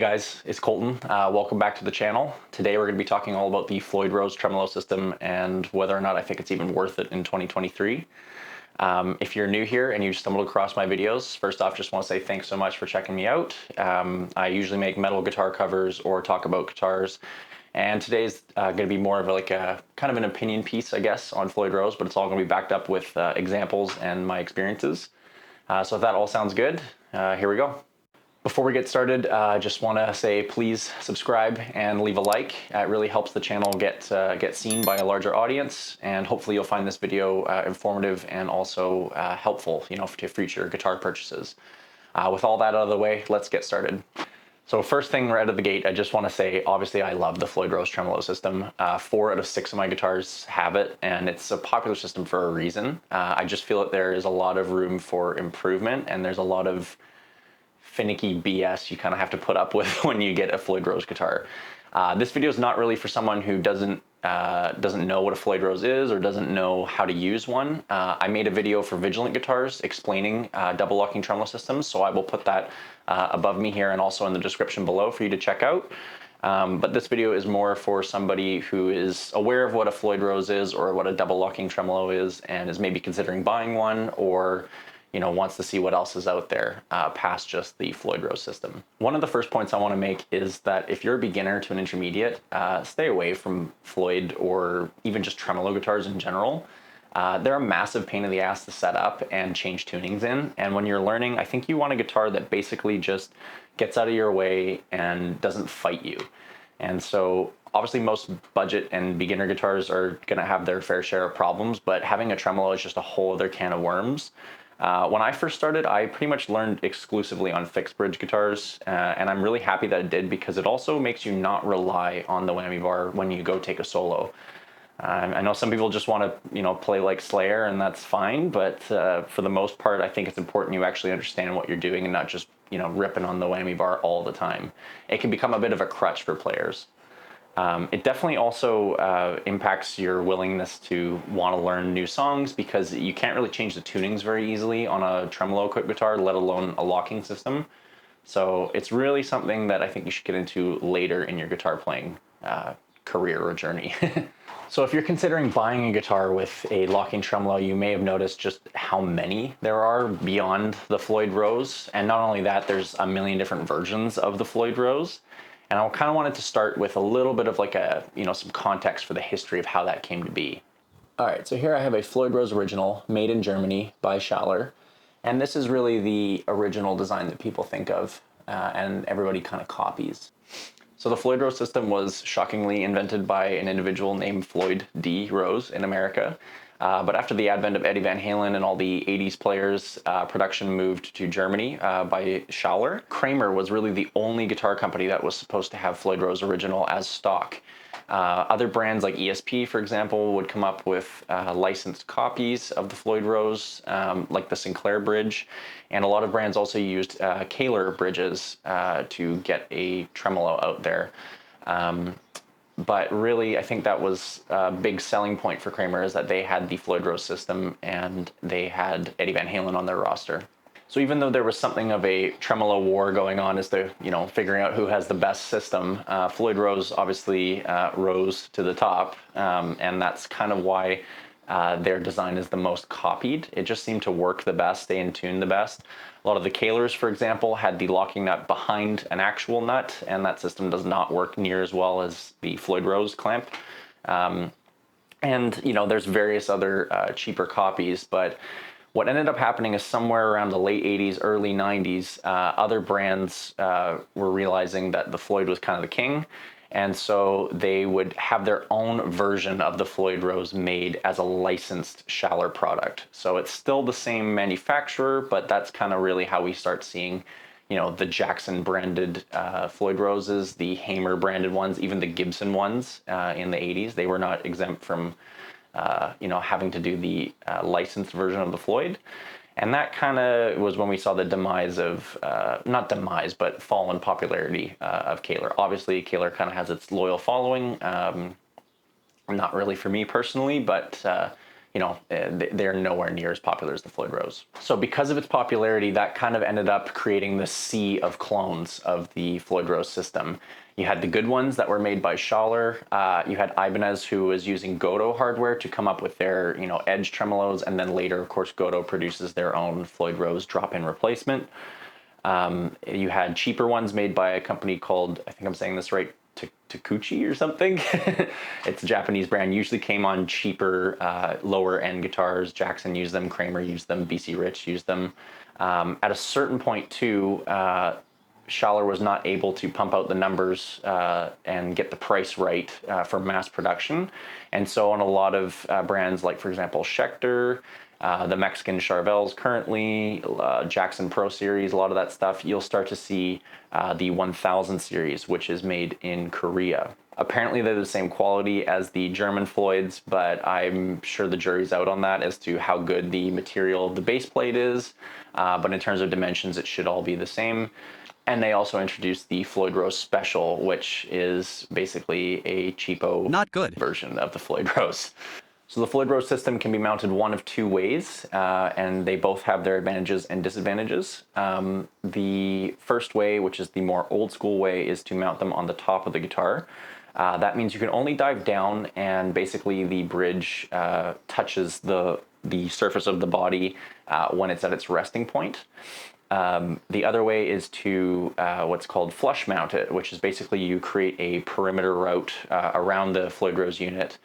guys, it's Colton. Welcome back to the channel. Today we're going to be talking all about the Floyd Rose tremolo system and whether or not I think it's even worth it in 2023. If you're new here and you stumbled across my videos, first off, just want to say thanks so much for checking me out. I usually make metal guitar covers or talk about guitars, and today's going to be more of like a kind of an opinion piece, I guess, on Floyd Rose, but it's all going to be backed up with examples and my experiences. So if that all sounds good, here we go. Before we get started, I just want to say please subscribe and leave a like. It really helps the channel get seen by a larger audience, and hopefully you'll find this video informative and also helpful, to future guitar purchases. With all that out of the way, let's get started. So first thing right out of the gate, I just want to say, obviously I love the Floyd Rose tremolo system. 4 out of 6 of my guitars have it, and it's a popular system for a reason. I just feel that there is a lot of room for improvement, and there's a lot of finicky BS you kind of have to put up with when you get a Floyd Rose guitar. This video is not really for someone who doesn't know what a Floyd Rose is or doesn't know how to use one. I made a video for Vigilant guitars explaining double locking tremolo systems, so I will put that above me here and also in the description below for you to check out. But this video is more for somebody who is aware of what a Floyd Rose is or what a double locking tremolo is and is maybe considering buying one, or wants to see what else is out there past just the Floyd Rose system. One of the first points I want to make is that if you're a beginner to an intermediate, stay away from Floyd or even just tremolo guitars in general. They're a massive pain in the ass to set up and change tunings in. And when you're learning, I think you want a guitar that basically just gets out of your way and doesn't fight you. And so obviously most budget and beginner guitars are going to have their fair share of problems, but having a tremolo is just a whole other can of worms. When I first started, I pretty much learned exclusively on fixed bridge guitars, and I'm really happy that I did because it also makes you not rely on the whammy bar when you go take a solo. I know some people just want to, play like Slayer, and that's fine, but for the most part, I think it's important you actually understand what you're doing and not just, ripping on the whammy bar all the time. It can become a bit of a crutch for players. It definitely also impacts your willingness to want to learn new songs because you can't really change the tunings very easily on a tremolo equipped guitar, let alone a locking system. So it's really something that I think you should get into later in your guitar playing career or journey. So if you're considering buying a guitar with a locking tremolo, you may have noticed just how many there are beyond the Floyd Rose. And not only that, there's a million different versions of the Floyd Rose. And I kind of wanted to start with a little bit of like some context for the history of how that came to be. All right, so here I have a Floyd Rose original made in Germany by Schaller. And this is really the original design that people think of and everybody kind of copies. So the Floyd Rose system was shockingly invented by an individual named Floyd D. Rose in America. But after the advent of Eddie Van Halen and all the 80s players, production moved to Germany by Schaller. Kramer was really the only guitar company that was supposed to have Floyd Rose original as stock. Other brands like ESP, for example, would come up with licensed copies of the Floyd Rose, like the Sinclair bridge. And a lot of brands also used Kahler bridges to get a tremolo out there. But really, I think that was a big selling point for Kramer, is that they had the Floyd Rose system and they had Eddie Van Halen on their roster. So even though there was something of a tremolo war going on as to, figuring out who has the best system, Floyd Rose obviously rose to the top, and that's kind of why their design is the most copied. It just seemed to work the best, stay in tune the best. A lot of the Kahlers, for example, had the locking nut behind an actual nut, and that system does not work near as well as the Floyd Rose clamp. And, there's various other cheaper copies, but what ended up happening is somewhere around the late 80s, early 90s, other brands were realizing that the Floyd was kind of the king. And so they would have their own version of the Floyd Rose made as a licensed Schaller product. So it's still the same manufacturer, but that's kind of really how we start seeing, the Jackson branded Floyd Roses, the Hamer branded ones, even the Gibson ones in the 80s. They were not exempt from, having to do the licensed version of the Floyd. And that kind of was when we saw the demise of, not demise, but fall in popularity of Kahler. Obviously, Kahler kind of has its loyal following. Not really for me personally, but they're nowhere near as popular as the Floyd Rose. So because of its popularity, that kind of ended up creating the sea of clones of the Floyd Rose system. You had the good ones that were made by Schaller. You had Ibanez, who was using Godot hardware to come up with their, edge tremolos, and then later, of course, Godot produces their own Floyd Rose drop-in replacement. You had cheaper ones made by a company called, I think I'm saying this right, Takuchi or something. It's a Japanese brand. Usually came on cheaper, lower end guitars. Jackson used them, Kramer used them, BC Rich used them. At a certain point too, Schaller was not able to pump out the numbers and get the price right for mass production. And so on a lot of brands like, for example, Schecter, the Mexican Charvels currently, Jackson Pro Series, a lot of that stuff, you'll start to see the 1000 series, which is made in Korea. Apparently they're the same quality as the German Floyds, but I'm sure the jury's out on that as to how good the material of the base plate is. But in terms of dimensions, it should all be the same. And they also introduced the Floyd Rose Special, which is basically a cheapo, not good version of the Floyd Rose. So the Floyd Rose system can be mounted one of two ways, and they both have their advantages and disadvantages. The first way, which is the more old school way, is to mount them on the top of the guitar. That means you can only dive down, and basically the bridge touches the surface of the body when it's at its resting point. The other way is to what's called flush mount it, which is basically you create a perimeter route around the Floyd Rose unit,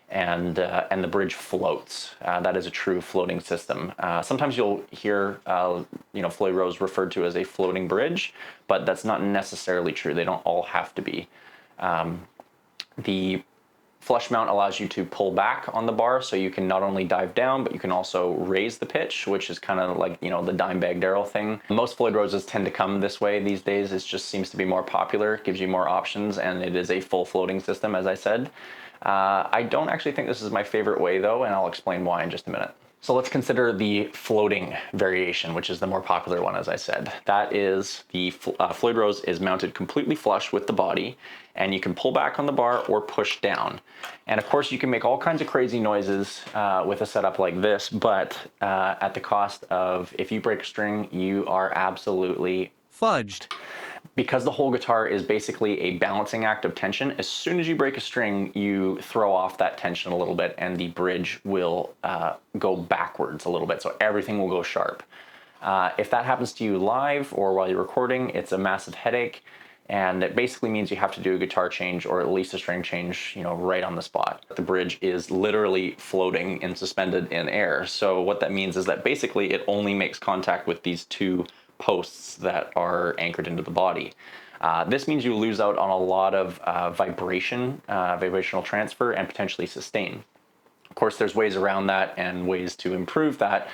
and the bridge floats. That is a true floating system. Sometimes you'll hear Floyd Rose referred to as a floating bridge, but that's not necessarily true. They don't all have to be. The flush mount allows you to pull back on the bar, so you can not only dive down, but you can also raise the pitch, which is kind of like, the Dimebag Darrell thing. Most Floyd Roses tend to come this way these days. It just seems to be more popular, it gives you more options, and it is a full floating system, as I said. I don't actually think this is my favorite way though, and I'll explain why in just a minute. So let's consider the floating variation, which is the more popular one, as I said. That is the Floyd Rose is mounted completely flush with the body, and you can pull back on the bar or push down. And of course you can make all kinds of crazy noises with a setup like this, but at the cost of, if you break a string, you are absolutely fudged. Because the whole guitar is basically a balancing act of tension, as soon as you break a string, you throw off that tension a little bit, and the bridge will go backwards a little bit, so everything will go sharp. If that happens to you live or while you're recording, it's a massive headache, and it basically means you have to do a guitar change or at least a string change, right on the spot. The bridge is literally floating and suspended in air, so what that means is that basically it only makes contact with these two posts that are anchored into the body. This means you lose out on a lot of vibrational transfer and potentially sustain. Of course, there's ways around that and ways to improve that,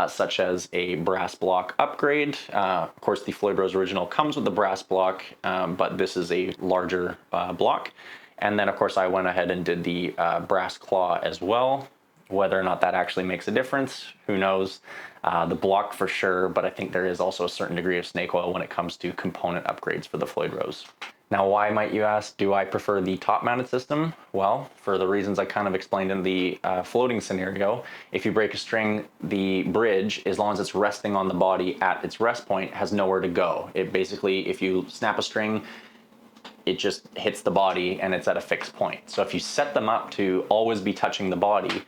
such as a brass block upgrade. Of course, the Floyd Rose original comes with the brass block, but this is a larger block. And then, of course, I went ahead and did the brass claw as well. Whether or not that actually makes a difference, who knows? The block for sure, but I think there is also a certain degree of snake oil when it comes to component upgrades for the Floyd Rose. Now, why, might you ask, do I prefer the top-mounted system? Well, for the reasons I kind of explained in the floating scenario, if you break a string, the bridge, as long as it's resting on the body at its rest point, has nowhere to go. It basically, if you snap a string, it just hits the body and it's at a fixed point. So if you set them up to always be touching the body,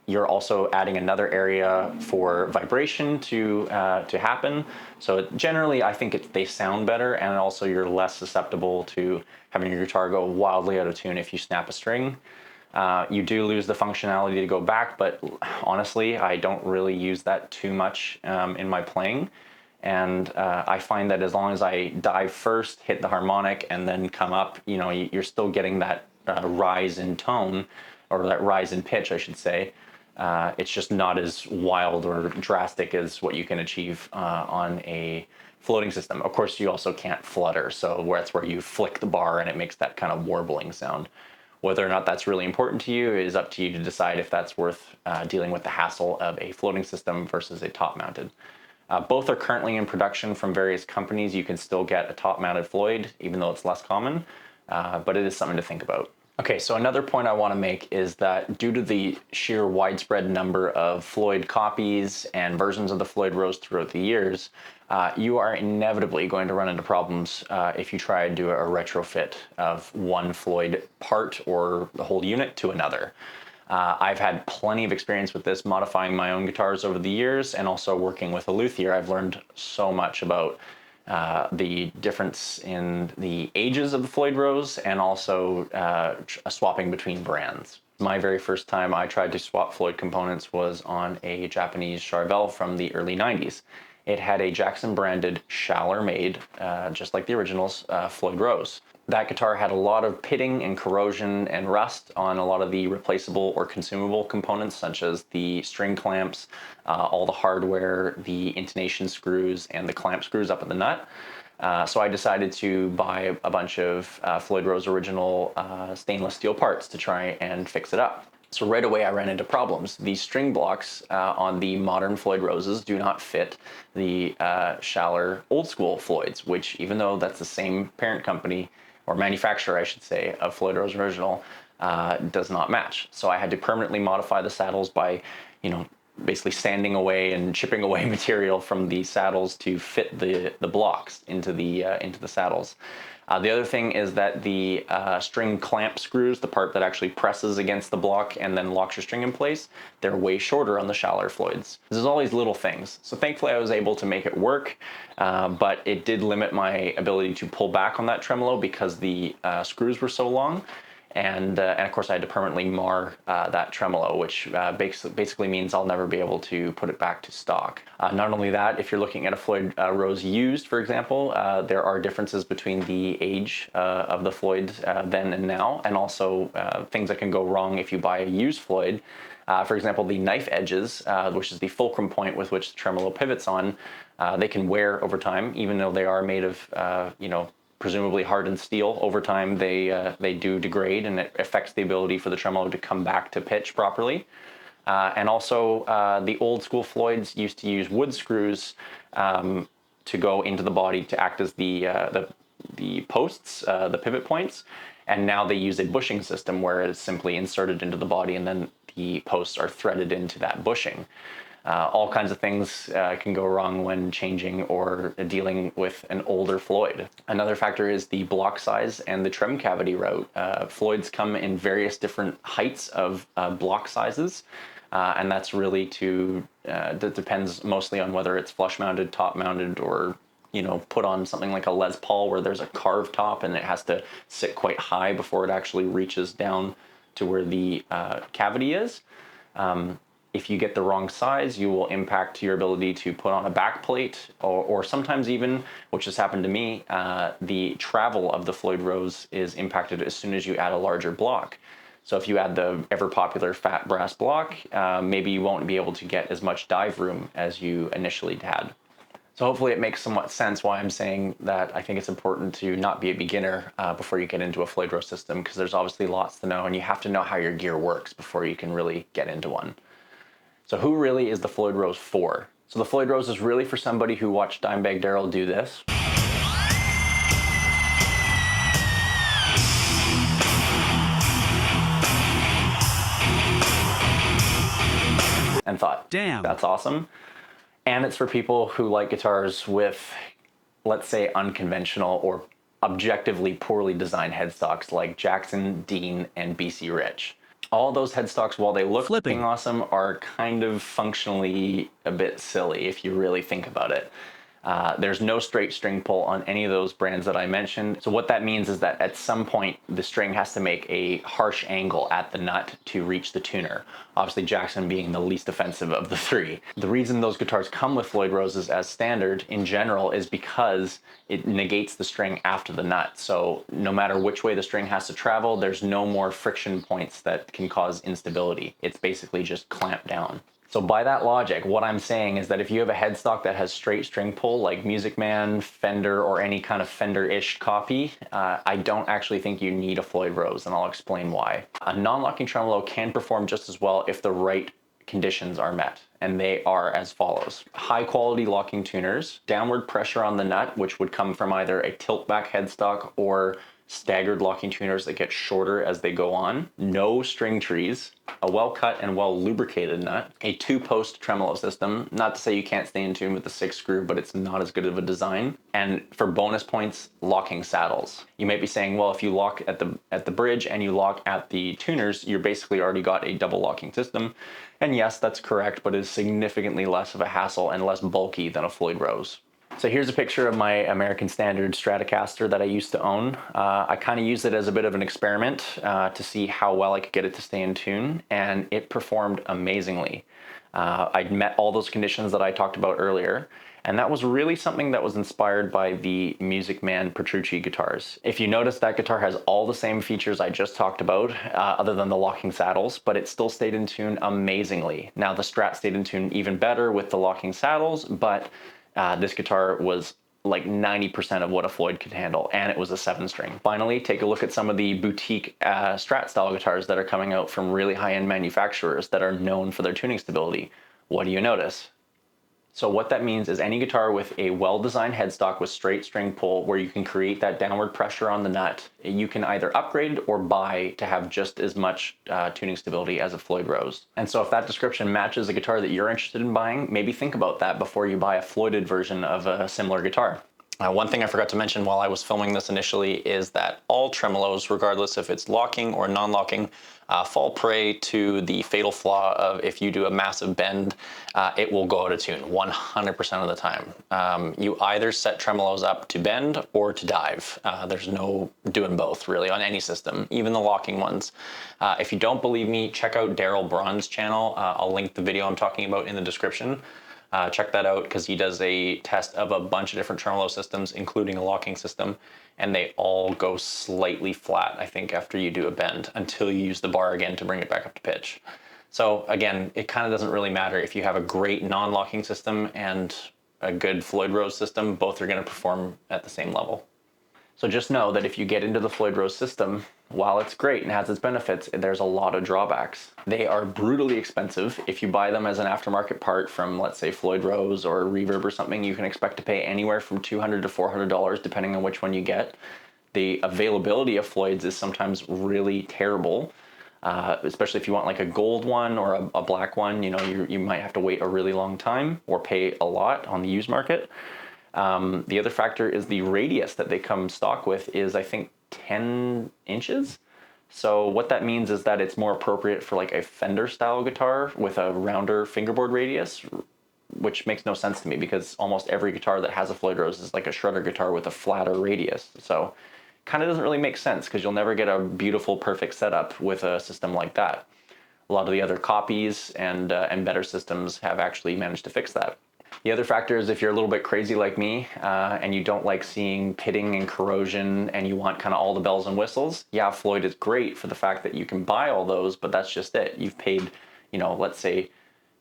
you're also adding another area for vibration to happen. So generally, I think they sound better, and also you're less susceptible to having your guitar go wildly out of tune if you snap a string. You do lose the functionality to go back, but honestly, I don't really use that too much in my playing. And I find that as long as I dive first, hit the harmonic, and then come up, you're still getting that rise in tone, or that rise in pitch, I should say. It's just not as wild or drastic as what you can achieve on a floating system. Of course, you also can't flutter, so that's where you flick the bar and it makes that kind of warbling sound. Whether or not that's really important to you is up to you to decide if that's worth dealing with the hassle of a floating system versus a top-mounted. Both are currently in production from various companies. You can still get a top-mounted Floyd, even though it's less common, but it is something to think about. Okay, so another point I want to make is that due to the sheer widespread number of Floyd copies and versions of the Floyd Rose throughout the years, you are inevitably going to run into problems if you try to do a retrofit of one Floyd part or the whole unit to another. I've had plenty of experience with this, modifying my own guitars over the years, and also working with a luthier. I've learned so much about the difference in the ages of the Floyd Rose and also swapping between brands. My very first time I tried to swap Floyd components was on a Japanese Charvel from the early 90s. It had a Jackson branded Schaller made, just like the originals, Floyd Rose. That guitar had a lot of pitting and corrosion and rust on a lot of the replaceable or consumable components, such as the string clamps, all the hardware, the intonation screws, and the clamp screws up at the nut. So I decided to buy a bunch of Floyd Rose original stainless steel parts to try and fix it up. So right away I ran into problems. The string blocks on the modern Floyd Roses do not fit the Schaller old school Floyds, which, even though that's the same parent company, or manufacturer I should say, of Floyd Rose original, does not match. So I had to permanently modify the saddles by, basically sanding away and chipping away material from the saddles to fit the blocks into the saddles. The other thing is that the string clamp screws, the part that actually presses against the block and then locks your string in place, they're way shorter on the Schaller Floyds. There's all these little things. So thankfully I was able to make it work, but it did limit my ability to pull back on that tremolo because the screws were so long. And of course I had to permanently mar that tremolo, which basically means I'll never be able to put it back to stock. Not only that, if you're looking at a Floyd Rose used, for example, there are differences between the age of the Floyd then and now, and also things that can go wrong if you buy a used Floyd. For example, the knife edges, which is the fulcrum point with which the tremolo pivots on, they can wear over time, even though they are made of, presumably hardened steel. Over time they do degrade, and it affects the ability for the tremolo to come back to pitch properly. And also the old school Floyds used to use wood screws to go into the body to act as the posts, the pivot points, and now they use a bushing system where it's simply inserted into the body and then the posts are threaded into that bushing. All kinds of things can go wrong when changing or dealing with an older Floyd. Another factor is the block size and the trem cavity route. Floyds come in various different heights of block sizes, and that's really that depends mostly on whether it's flush mounted, top mounted, or put on something like a Les Paul where there's a carved top and it has to sit quite high before it actually reaches down to where the cavity is. If you get the wrong size, you will impact your ability to put on a back plate, or sometimes even, which has happened to me, the travel of the Floyd Rose is impacted as soon as you add a larger block. So if you add the ever popular fat brass block, maybe you won't be able to get as much dive room as you initially had. So hopefully it makes somewhat sense why I'm saying that I think it's important to not be a beginner before you get into a Floyd Rose system, because there's obviously lots to know, and you have to know how your gear works before you can really get into one. So who really is the Floyd Rose for? So the Floyd Rose is really for somebody who watched Dimebag Darrell do this and thought, damn, that's awesome. And it's for people who like guitars with, let's say, unconventional or objectively poorly designed headstocks like Jackson, Dean, and BC Rich. All those headstocks, while they look flipping awesome, are kind of functionally a bit silly if you really think about it. There's no straight string pull on any of those brands that I mentioned. So what that means is that at some point the string has to make a harsh angle at the nut to reach the tuner. Obviously Jackson being the least offensive of the three. The reason those guitars come with Floyd Roses as standard in general is because it negates the string after the nut. So no matter which way the string has to travel, there's no more friction points that can cause instability. It's basically just clamped down. So by that logic, what I'm saying is that if you have a headstock that has straight string pull, like Music Man, Fender, or any kind of Fender-ish copy, I don't actually think you need a Floyd Rose, and I'll explain why. A non-locking tremolo can perform just as well if the right conditions are met, and they are as follows. High quality locking tuners, downward pressure on the nut, which would come from either a tilt back headstock or staggered locking tuners that get shorter as they go on, no string trees, a well-cut and well-lubricated nut, a 2-post tremolo system. Not to say you can't stay in tune with the 6-screw, but it's not as good of a design. And for bonus points, locking saddles. You might be saying, well, if you lock at the bridge and you lock at the tuners, you're basically already got a double locking system. And yes, that's correct, but it's significantly less of a hassle and less bulky than a Floyd Rose. So here's a picture of my American Standard Stratocaster that I used to own. I kind of used it as a bit of an experiment to see how well I could get it to stay in tune, and it performed amazingly. I'd met all those conditions that I talked about earlier, and that was really something that was inspired by the Music Man Petrucci guitars. If you notice, that guitar has all the same features I just talked about, other than the locking saddles, but it still stayed in tune amazingly. Now the Strat stayed in tune even better with the locking saddles, but this guitar was like 90% of what a Floyd could handle, and it was a 7-string. Finally, take a look at some of the boutique Strat style guitars that are coming out from really high-end manufacturers that are known for their tuning stability. What do you notice? So what that means is any guitar with a well-designed headstock with straight string pull where you can create that downward pressure on the nut, you can either upgrade or buy to have just as much tuning stability as a Floyd Rose. And so if that description matches a guitar that you're interested in buying, maybe think about that before you buy a Floyded version of a similar guitar. One thing I forgot to mention while I was filming this initially is that all tremolos, regardless if it's locking or non-locking, fall prey to the fatal flaw of if you do a massive bend, it will go out of tune 100% of the time. You either set tremolos up to bend or to dive. There's no doing both really on any system, even the locking ones. If you don't believe me, check out Daryl Braun's channel. I'll link the video I'm talking about in the description. Check that out because he does a test of a bunch of different tremolo systems, including a locking system, and they all go slightly flat, I think, after you do a bend until you use the bar again to bring it back up to pitch. So again, it kind of doesn't really matter if you have a great non-locking system and a good Floyd Rose system, both are going to perform at the same level. So just know that if you get into the Floyd Rose system, while it's great and has its benefits, there's a lot of drawbacks. They are brutally expensive. If you buy them as an aftermarket part from, let's say, Floyd Rose or Reverb or something, you can expect to pay anywhere from $200 to $400 depending on which one you get. The availability of Floyds is sometimes really terrible, especially if you want like a gold one or a black one. You know, you might have to wait a really long time or pay a lot on the used market. The other factor is the radius that they come stock with is, I think, 10 inches. So what that means is that it's more appropriate for like a Fender style guitar with a rounder fingerboard radius, which makes no sense to me because almost every guitar that has a Floyd Rose is like a shredder guitar with a flatter radius. So kind of doesn't really make sense because you'll never get a beautiful, perfect setup with a system like that. A lot of the other copies and better systems have actually managed to fix that. The other factor is if you're a little bit crazy like me and you don't like seeing pitting and corrosion and you want kind of all the bells and whistles, yeah, Floyd is great for the fact that you can buy all those, but that's just it. You've paid, you know, let's say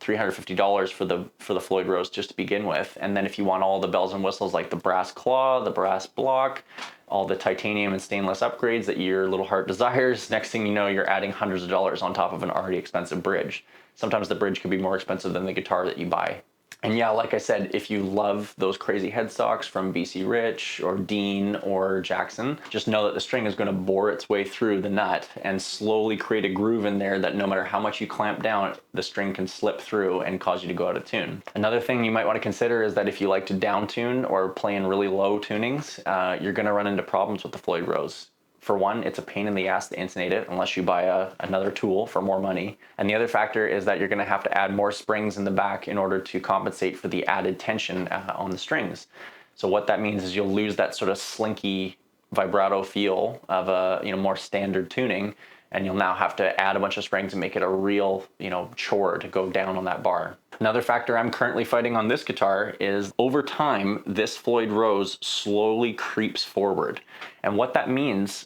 $350 for the Floyd Rose just to begin with. And then if you want all the bells and whistles like the brass claw, the brass block, all the titanium and stainless upgrades that your little heart desires, next thing you know, you're adding hundreds of dollars on top of an already expensive bridge. Sometimes the bridge could be more expensive than the guitar that you buy. And yeah, like I said, if you love those crazy headstocks from BC Rich or Dean or Jackson, just know that the string is going to bore its way through the nut and slowly create a groove in there that no matter how much you clamp down, the string can slip through and cause you to go out of tune. Another thing you might want to consider is that if you like to down tune or play in really low tunings, you're going to run into problems with the Floyd Rose. For one, it's a pain in the ass to intonate it unless you buy another tool for more money. And the other factor is that you're going to have to add more springs in the back in order to compensate for the added tension on the strings. So what that means is you'll lose that sort of slinky vibrato feel of a more standard tuning, and you'll now have to add a bunch of springs and make it a real chore to go down on that bar. Another factor I'm currently fighting on this guitar is over time, this Floyd Rose slowly creeps forward. And what that means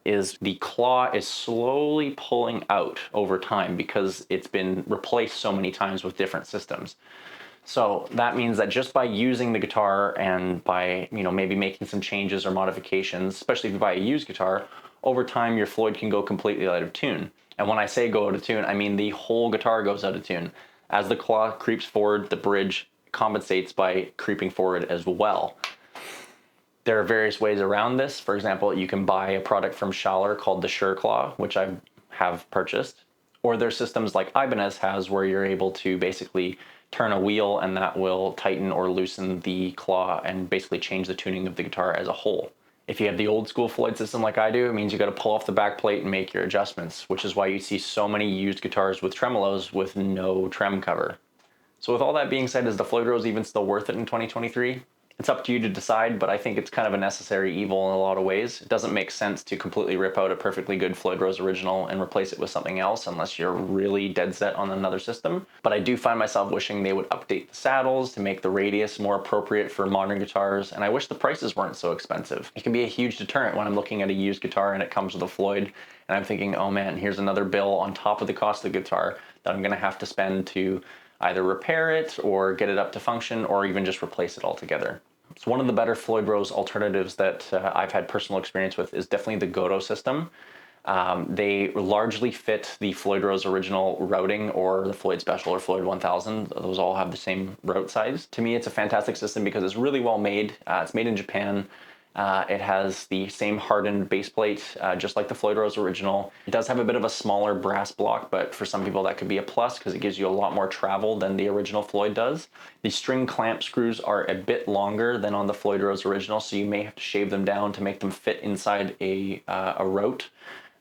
is the claw is slowly pulling out over time because it's been replaced so many times with different systems. So that means that just by using the guitar and by maybe making some changes or modifications, especially if you buy a used guitar, over time your Floyd can go completely out of tune. And when I say go out of tune, I mean the whole guitar goes out of tune. As the claw creeps forward, the bridge compensates by creeping forward as well. There are various ways around this. For example, you can buy a product from Schaller called the Claw, which I have purchased. Or there's systems like Ibanez has where you're able to basically turn a wheel and that will tighten or loosen the claw and basically change the tuning of the guitar as a whole. If you have the old school Floyd system like I do, it means you got to pull off the back plate and make your adjustments, which is why you see so many used guitars with tremolos with no trem cover. So with all that being said, is the Floyd Rose even still worth it in 2023? It's up to you to decide, but I think it's kind of a necessary evil in a lot of ways. It doesn't make sense to completely rip out a perfectly good Floyd Rose original and replace it with something else unless you're really dead set on another system. But I do find myself wishing they would update the saddles to make the radius more appropriate for modern guitars, and I wish the prices weren't so expensive. It can be a huge deterrent when I'm looking at a used guitar and it comes with a Floyd, and I'm thinking, oh man, here's another bill on top of the cost of the guitar that I'm gonna have to spend to either repair it or get it up to function or even just replace it altogether. So one of the better Floyd Rose alternatives that I've had personal experience with is definitely the Goto system. They largely fit the Floyd Rose original routing or the Floyd Special or Floyd 1000. Those all have the same route size. To me, it's a fantastic system because it's really well made. It's made in Japan. It has the same hardened base plate, just like the Floyd Rose original. It does have a bit of a smaller brass block, but for some people that could be a plus because it gives you a lot more travel than the original Floyd does. The string clamp screws are a bit longer than on the Floyd Rose original, so you may have to shave them down to make them fit inside a rote.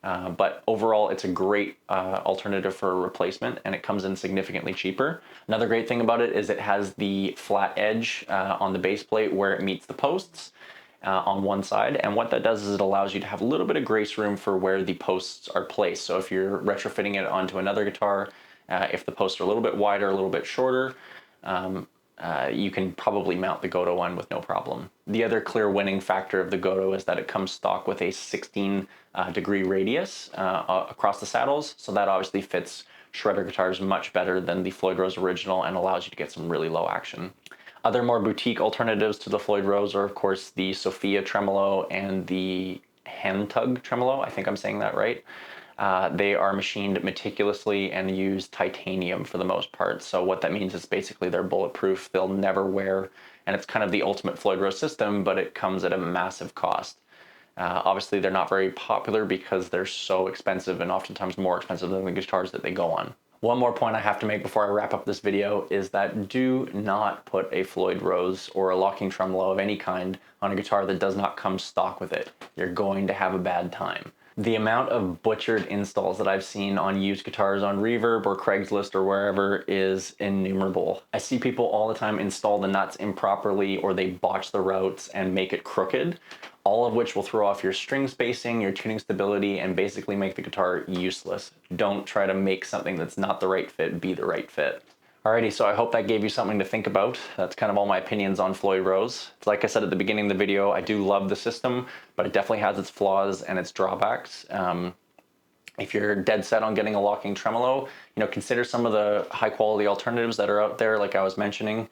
But overall, it's a great alternative for a replacement, and it comes in significantly cheaper. Another great thing about it is it has the flat edge on the base plate where it meets the posts. On one side, and what that does is it allows you to have a little bit of grace room for where the posts are placed. So if you're retrofitting it onto another guitar, if the posts are a little bit wider, a little bit shorter, you can probably mount the Goto one with no problem. The other clear winning factor of the Goto is that it comes stock with a 16 degree radius across the saddles, so that obviously fits shredder guitars much better than the Floyd Rose original and allows you to get some really low action. Other more boutique alternatives to the Floyd Rose are, of course, the Sophia tremolo and the Handtug tremolo. I think I'm saying that right. They are machined meticulously and use titanium for the most part. So what that means is basically they're bulletproof, they'll never wear, and it's kind of the ultimate Floyd Rose system, but it comes at a massive cost. Obviously, they're not very popular because they're so expensive and oftentimes more expensive than the guitars that they go on. One more point I have to make before I wrap up this video is that do not put a Floyd Rose or a locking tremolo of any kind on a guitar that does not come stock with it. You're going to have a bad time. The amount of butchered installs that I've seen on used guitars on Reverb or Craigslist or wherever is innumerable. I see people all the time install the nuts improperly or they botch the routes and make it crooked, all of which will throw off your string spacing, your tuning stability, and basically make the guitar useless. Don't try to make something that's not the right fit be the right fit. Alrighty, so I hope that gave you something to think about. That's kind of all my opinions on Floyd Rose. Like I said at the beginning of the video, I do love the system, but it definitely has its flaws and its drawbacks. If you're dead set on getting a locking tremolo, consider some of the high quality alternatives that are out there, like I was mentioning.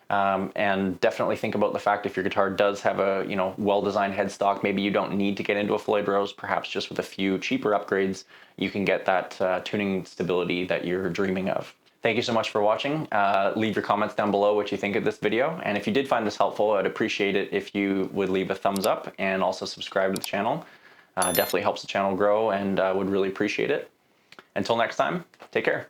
And definitely think about the fact if your guitar does have a well-designed headstock, maybe you don't need to get into a Floyd Rose, perhaps just with a few cheaper upgrades, you can get that tuning stability that you're dreaming of. Thank you so much for watching. Leave your comments down below what you think of this video. And if you did find this helpful, I'd appreciate it if you would leave a thumbs up and also subscribe to the channel. Definitely helps the channel grow and would really appreciate it. Until next time, take care.